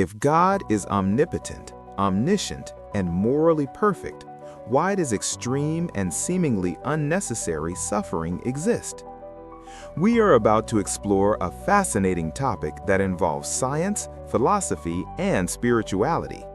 If God is omnipotent, omniscient, and morally perfect, why does extreme and seemingly unnecessary suffering exist? We are about to explore a fascinating topic that involves science, philosophy, and spirituality.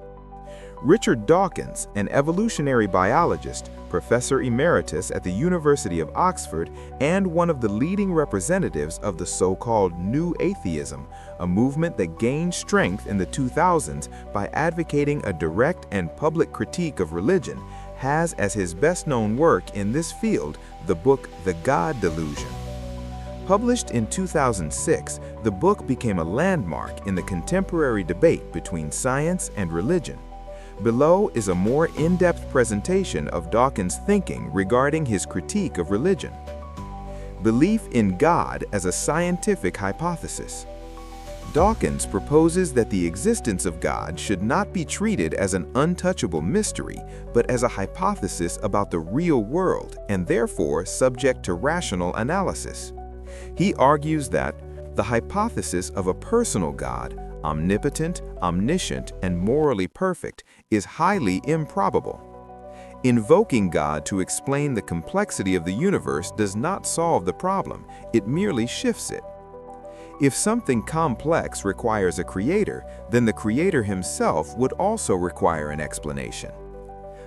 Richard Dawkins, an evolutionary biologist, professor emeritus at the University of Oxford, and one of the leading representatives of the so-called New Atheism, a movement that gained strength in the 2000s by advocating a direct and public critique of religion, has as his best-known work in this field the book The God Delusion. Published in 2006, the book became a landmark in the contemporary debate between science and religion. Below is a more in-depth presentation of Dawkins' thinking regarding his critique of religion. Belief in God as a scientific hypothesis. Dawkins proposes that the existence of God should not be treated as an untouchable mystery, but as a hypothesis about the real world and therefore subject to rational analysis. He argues that the hypothesis of a personal God, omnipotent, omniscient, and morally perfect, is highly improbable. Invoking God to explain the complexity of the universe does not solve the problem, it merely shifts it. If something complex requires a creator, then the creator himself would also require an explanation.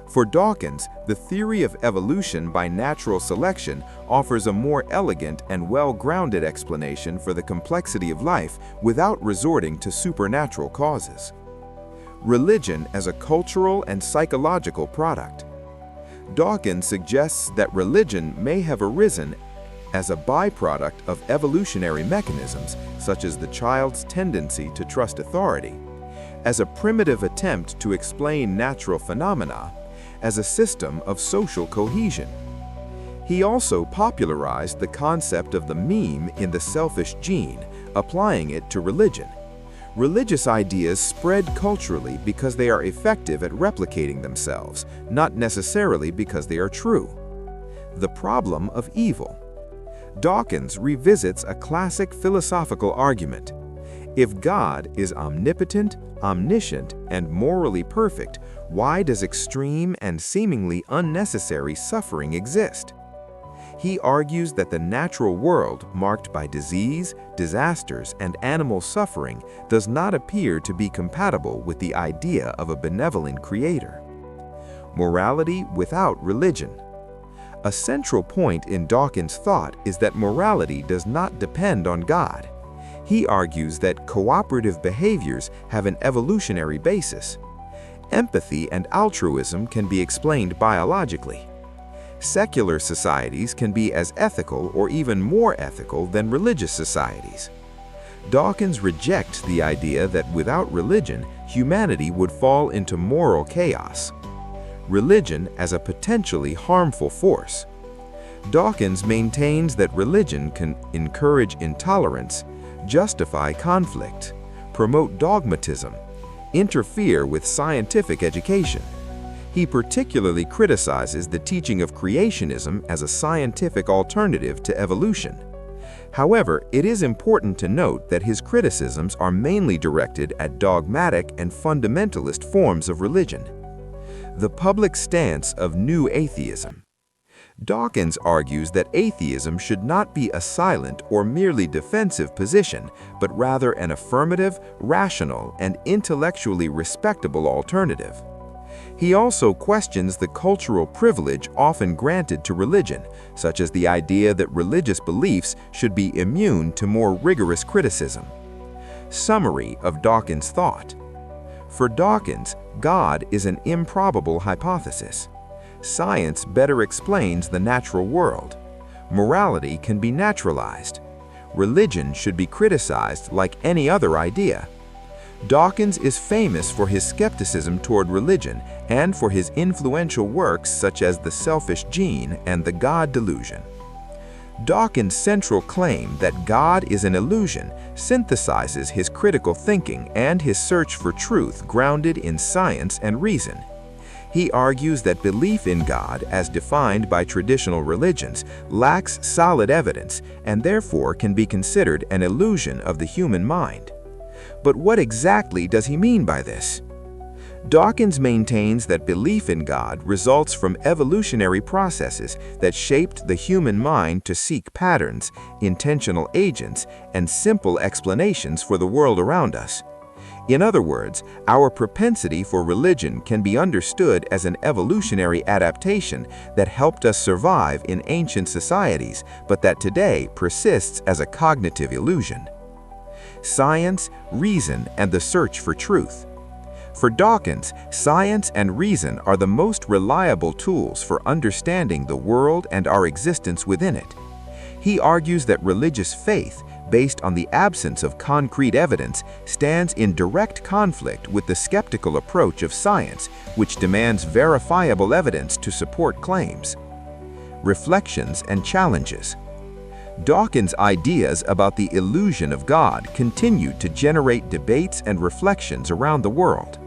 For Dawkins, the theory of evolution by natural selection offers a more elegant and well-grounded explanation for the complexity of life without resorting to supernatural causes. Religion as a cultural and psychological product. Dawkins suggests that religion may have arisen as a byproduct of evolutionary mechanisms, such as the child's tendency to trust authority, as a primitive attempt to explain natural phenomena, as a system of social cohesion. He also popularized the concept of the meme in the selfish gene, applying it to religion. Religious ideas spread culturally because they are effective at replicating themselves, not necessarily because they are true. The problem of evil. Dawkins revisits a classic philosophical argument. If God is omnipotent, omniscient, and morally perfect, why does extreme and seemingly unnecessary suffering exist? He argues that the natural world, marked by disease, disasters, and animal suffering, does not appear to be compatible with the idea of a benevolent creator. Morality without religion. A central point in Dawkins' thought is that morality does not depend on God. He argues that cooperative behaviors have an evolutionary basis. Empathy and altruism can be explained biologically. Secular societies can be as ethical or even more ethical than religious societies. Dawkins rejects the idea that without religion, humanity would fall into moral chaos. Religion as a potentially harmful force. Dawkins maintains that religion can encourage intolerance, justify conflict, promote dogmatism, interfere with scientific education. He particularly criticizes the teaching of creationism as a scientific alternative to evolution. However, it is important to note that his criticisms are mainly directed at dogmatic and fundamentalist forms of religion. The public stance of New Atheism. Dawkins argues that atheism should not be a silent or merely defensive position, but rather an affirmative, rational, and intellectually respectable alternative. He also questions the cultural privilege often granted to religion, such as the idea that religious beliefs should be immune to more rigorous criticism. Summary of Dawkins' thought. For Dawkins, God is an improbable hypothesis. Science better explains the natural world. Morality can be naturalized. Religion should be criticized like any other idea. Dawkins is famous for his skepticism toward religion and for his influential works such as The Selfish Gene and The God Delusion. Dawkins' central claim that God is an illusion synthesizes his critical thinking and his search for truth grounded in science and reason. He argues that belief in God, as defined by traditional religions, lacks solid evidence and therefore can be considered an illusion of the human mind. But what exactly does he mean by this? Dawkins maintains that belief in God results from evolutionary processes that shaped the human mind to seek patterns, intentional agents, and simple explanations for the world around us. In other words, our propensity for religion can be understood as an evolutionary adaptation that helped us survive in ancient societies, but that today persists as a cognitive illusion. Science, reason, and the search for truth. For Dawkins, science and reason are the most reliable tools for understanding the world and our existence within it. He argues that religious faith, based on the absence of concrete evidence, stands in direct conflict with the skeptical approach of science, which demands verifiable evidence to support claims. Reflections and challenges. Dawkins' ideas about the illusion of God continue to generate debates and reflections around the world.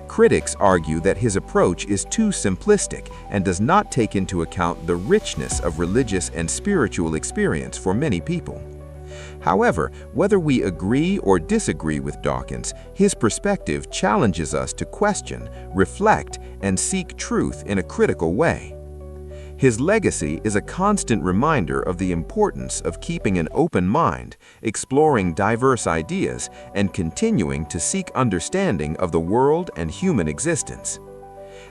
Critics argue that his approach is too simplistic and does not take into account the richness of religious and spiritual experience for many people. However, whether we agree or disagree with Dawkins, his perspective challenges us to question, reflect, and seek truth in a critical way. His legacy is a constant reminder of the importance of keeping an open mind, exploring diverse ideas, and continuing to seek understanding of the world and human existence.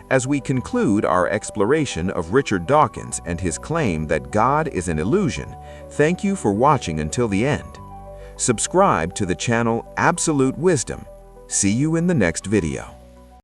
As we conclude our exploration of Richard Dawkins and his claim that God is an illusion, thank you for watching until the end. Subscribe to the channel Absolute Wisdom. See you in the next video.